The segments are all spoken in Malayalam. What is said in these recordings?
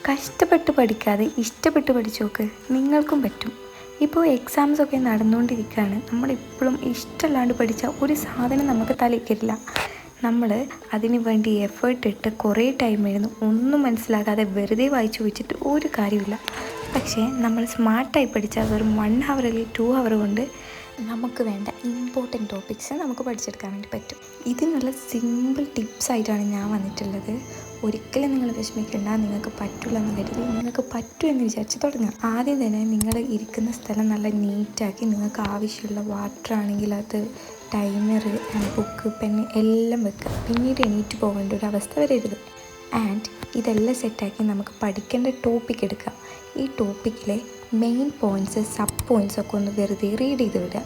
കഷ്ടപ്പെട്ട് പഠിക്കാതെ ഇഷ്ടപ്പെട്ട് പഠിച്ചു നോക്ക്, നിങ്ങൾക്കും പറ്റും. ഇപ്പോൾ എക്സാംസൊക്കെ നടന്നുകൊണ്ടിരിക്കുകയാണ്. നമ്മളിപ്പോഴും ഇഷ്ടമല്ലാണ്ട് പഠിച്ചാൽ ഒരു സാധനം നമുക്ക് തലയിൽ കയറില്ല. നമ്മൾ അതിന് വേണ്ടി എഫേർട്ട് ഇട്ട് കുറേ ടൈം എഴുതുന്നു, ഒന്നും മനസ്സിലാകാതെ വെറുതെ വായിച്ചു വെച്ചിട്ട് ഒരു കാര്യമില്ല. പക്ഷേ നമ്മൾ സ്മാർട്ടായി പഠിച്ചാൽ വെറും 1 hour അല്ലെങ്കിൽ 2 hour കൊണ്ട് നമുക്ക് വേണ്ട ഇമ്പോർട്ടൻറ്റ് ടോപ്പിക്സ് നമുക്ക് പഠിച്ചെടുക്കാൻ വേണ്ടി പറ്റും. ഇതിനുള്ള സിമ്പിൾ ടിപ്സായിട്ടാണ് ഞാൻ വന്നിട്ടുള്ളത്. ഒരിക്കലും നിങ്ങൾ വിഷമിക്കേണ്ട, നിങ്ങൾക്ക് പറ്റില്ല എന്ന് കരുതി നിങ്ങൾക്ക് പറ്റുമെന്ന് വിചാരിച്ച് തുടങ്ങാം. ആദ്യം തന്നെ നിങ്ങൾ ഇരിക്കുന്ന സ്ഥലം നല്ല നീറ്റാക്കി നിങ്ങൾക്ക് ആവശ്യമുള്ള വാട്ടർ ആണെങ്കിൽ അത്, ടൈമർ, ബുക്ക്, പെന്ന് എല്ലാം വെക്കുക. പിന്നീട് എണീറ്റ് പോകേണ്ട ഒരു അവസ്ഥ വരരുത്. ആൻഡ് ഇതെല്ലാം സെറ്റാക്കി നമുക്ക് പഠിക്കേണ്ട ടോപ്പിക് എടുക്കാം. ഈ ടോപ്പിക്കിലെ മെയിൻ പോയിൻറ്റ്സ്, സബ് പോയിൻറ്റ്സ് ഒക്കെ ഒന്ന് വെറുതെ റീഡ് ചെയ്ത് വിടുക.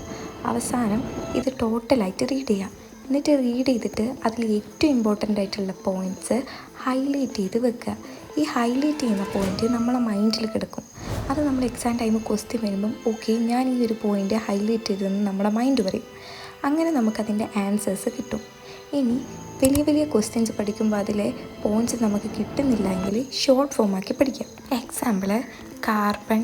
അവസാനം ഇത് ടോട്ടലായിട്ട് റീഡ് ചെയ്യുക. എന്നിട്ട് റീഡ് ചെയ്തിട്ട് അതിൽ ഏറ്റവും ഇമ്പോർട്ടൻ്റ് ആയിട്ടുള്ള പോയിൻറ്റ്സ് ഹൈലൈറ്റ് ചെയ്ത് വെക്കുക. ഈ ഹൈലൈറ്റ് ചെയ്യുന്ന പോയിൻറ്റ് നമ്മളെ മൈൻഡിൽ കിടക്കും. അത് നമ്മൾ എക്സാം ടൈം ക്വസ്റ്റ്യൻ വരുമ്പം ഓക്കെ ഞാൻ ഈ ഒരു പോയിൻറ്റ് ഹൈലൈറ്റ് ചെയ്തതെന്ന് നമ്മളെ മൈൻഡ് പറയും. അങ്ങനെ നമുക്കതിൻ്റെ ആൻസേഴ്സ് കിട്ടും. ഇനി വലിയ വലിയ ക്വസ്റ്റ്യൻസ് പഠിക്കുമ്പോൾ അതിലെ പോയിൻറ്റ്സ് നമുക്ക് കിട്ടുന്നില്ല എങ്കിൽ ഷോർട്ട് ഫോമാക്കി പഠിക്കാം. എക്സാമ്പിൾ, കാർബൺ,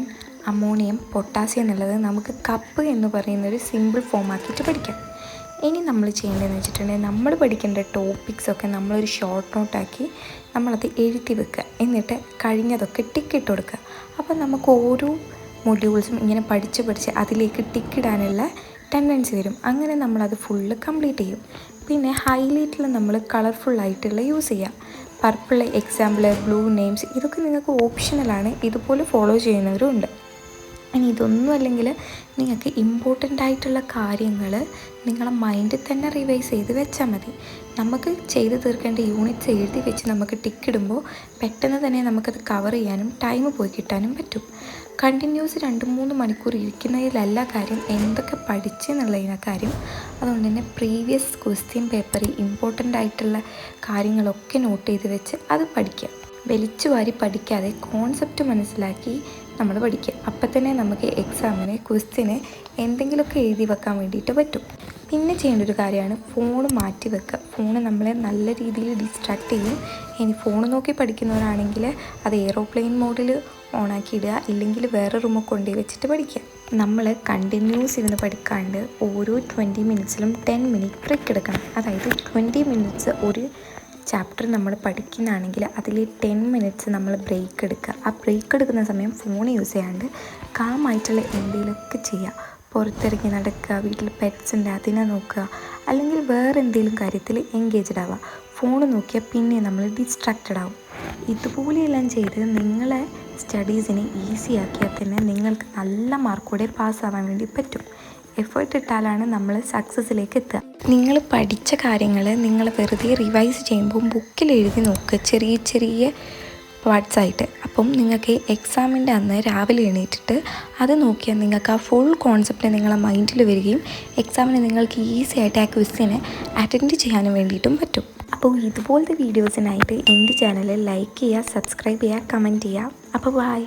അമോണിയം, പൊട്ടാസ്യം എന്നുള്ളത് നമുക്ക് കപ്പ് എന്ന് പറയുന്നൊരു സിമ്പിൾ ഫോമാക്കിയിട്ട് പഠിക്കാം. ഇനി നമ്മൾ ചെയ്യേണ്ടതെന്ന് വെച്ചിട്ടുണ്ടെങ്കിൽ നമ്മൾ പഠിക്കേണ്ട ടോപ്പിക്സൊക്കെ നമ്മളൊരു ഷോർട്ട് നോട്ടാക്കി നമ്മളത് എഴുതി വെക്കുക. എന്നിട്ട് കഴിഞ്ഞതൊക്കെ ടിക്ക് കൊടുക്കുക. അപ്പോൾ നമുക്ക് ഓരോ മൊഡ്യൂൾസും ഇങ്ങനെ പഠിച്ച് അതിലേക്ക് ടിക്കിടാനുള്ള ടെൻഡൻസി വരും. അങ്ങനെ നമ്മളത് ഫുള്ള് കംപ്ലീറ്റ് ചെയ്യും. പിന്നെ ഹൈലൈറ്റിൽ നമ്മൾ കളർഫുള്ളായിട്ടുള്ള യൂസ് ചെയ്യുക. പർപ്പിൾ എക്സാമ്പിൾ, ബ്ലൂ നെയിംസ്, ഇതൊക്കെ നിങ്ങൾക്ക് ഓപ്ഷണലാണ്. ഇതുപോലെ ഫോളോ ചെയ്യുന്നവരും ഉണ്ട്. ഇനി ഇതൊന്നും അല്ലെങ്കിൽ നിങ്ങൾക്ക് ഇമ്പോർട്ടൻ്റ് ആയിട്ടുള്ള കാര്യങ്ങൾ നിങ്ങളെ മൈൻഡിൽ തന്നെ റിവൈസ് ചെയ്ത് വെച്ചാൽ മതി. നമുക്ക് ചെയ്ത് തീർക്കേണ്ട യൂണിറ്റ്സ് എഴുതി വെച്ച് നമുക്ക് ടിക്കിടുമ്പോൾ പെട്ടെന്ന് തന്നെ നമുക്കത് കവർ ചെയ്യാനും ടൈം പോയി കിട്ടാനും പറ്റും. കണ്ടിന്യൂസ് 2-3 മണിക്കൂർ ഇരിക്കുന്നതിലല്ല കാര്യം, എന്തൊക്കെ പഠിച്ചെന്നുള്ളതിനെ കാര്യം. അതുകൊണ്ട് തന്നെ പ്രീവിയസ് ക്വസ്റ്റ്യൻ പേപ്പറിൽ ഇമ്പോർട്ടൻ്റ് ആയിട്ടുള്ള കാര്യങ്ങളൊക്കെ നോട്ട് ചെയ്ത് വെച്ച് അത് പഠിക്കുക. വലിച്ചു വാരി പഠിക്കാതെ കോൺസെപ്റ്റ് മനസ്സിലാക്കി നമ്മൾ പഠിക്കുക. അപ്പം തന്നെ നമുക്ക് എക്സാമിന് ക്വസ്റ്റ്യന് എന്തെങ്കിലുമൊക്കെ എഴുതി വെക്കാൻ വേണ്ടിയിട്ട് പറ്റും. പിന്നെ ചെയ്യേണ്ട ഒരു കാര്യമാണ് ഫോൺ മാറ്റി വെക്കുക. ഫോൺ നമ്മളെ നല്ല രീതിയിൽ ഡിസ്ട്രാക്ട് ചെയ്യും. ഇനി ഫോൺ നോക്കി പഠിക്കുന്നവരാണെങ്കിൽ അത് എയ്റോപ്ലെയിൻ മോഡിൽ ഓണാക്കി ഇടുക, ഇല്ലെങ്കിൽ വേറെ റൂമൊക്കെ കൊണ്ടുപോയി വെച്ചിട്ട് പഠിക്കുക. നമ്മൾ കണ്ടിന്യൂസ് ഇരുന്ന് പഠിക്കാണ്ട് ഓരോ 20 മിനിറ്റ്സിലും 10 മിനിറ്റ് ബ്രേക്ക് എടുക്കണം. അതായത് 20 മിനിറ്റ്സ് ഒരു ചാപ്റ്റർ നമ്മൾ പഠിക്കുന്നതാണെങ്കിൽ അതിൽ 10 മിനിറ്റ്സ് നമ്മൾ ബ്രേക്ക് എടുക്കുക. ആ ബ്രേക്ക് എടുക്കുന്ന സമയം ഫോൺ യൂസ് ചെയ്യാണ്ട് കാമായിട്ടുള്ള എന്തെങ്കിലുമൊക്കെ ചെയ്യുക. പുറത്തിറങ്ങി നടക്കുക, വീട്ടിൽ പെറ്റ്സ് ഉണ്ട് അതിനെ നോക്കുക, അല്ലെങ്കിൽ വേറെ എന്തെങ്കിലും കാര്യത്തിൽ എൻഗേജ്ഡ് ആവുക. ഫോൺ നോക്കിയാൽ പിന്നെ നമ്മൾ ഡിസ്ട്രാക്റ്റഡ് ആവും. ഇതുപോലെയെല്ലാം ചെയ്ത് നിങ്ങളെ സ്റ്റഡീസിനെ ഈസി ആക്കിയാൽ തന്നെ നിങ്ങൾക്ക് നല്ല മാർക്കോടെ പാസ്സാവാൻ വേണ്ടി പറ്റും. എഫേർട്ട് ഇട്ടാലാണ് നമ്മൾ സക്സസ്സിലേക്ക് എത്തുക. നിങ്ങൾ പഠിച്ച കാര്യങ്ങൾ നിങ്ങൾ വെറുതെ റിവൈസ് ചെയ്യുമ്പോൾ ബുക്കിൽ എഴുതി നോക്കുക, ചെറിയ ചെറിയ പാർട്സായിട്ട്. അപ്പം നിങ്ങൾക്ക് എക്സാമിൻ്റെ അന്ന് രാവിലെ എണീറ്റിട്ട് അത് നോക്കിയാൽ നിങ്ങൾക്ക് ആ ഫുൾ കോൺസെപ്റ്റ് നിങ്ങളെ മൈൻഡിൽ വരികയും എക്സാമിന് നിങ്ങൾക്ക് ഈസി ആയിട്ട് ആ ക്വസ്റ്റ്യനെ അറ്റൻഡ് ചെയ്യാനും വേണ്ടിയിട്ടും പറ്റും. അപ്പോൾ ഇതുപോലത്തെ വീഡിയോസിനായിട്ട് എൻ്റെ ചാനൽ ലൈക്ക് ചെയ്യുക, സബ്സ്ക്രൈബ് ചെയ്യുക, കമൻറ്റ് ചെയ്യുക. അപ്പോൾ ബൈ.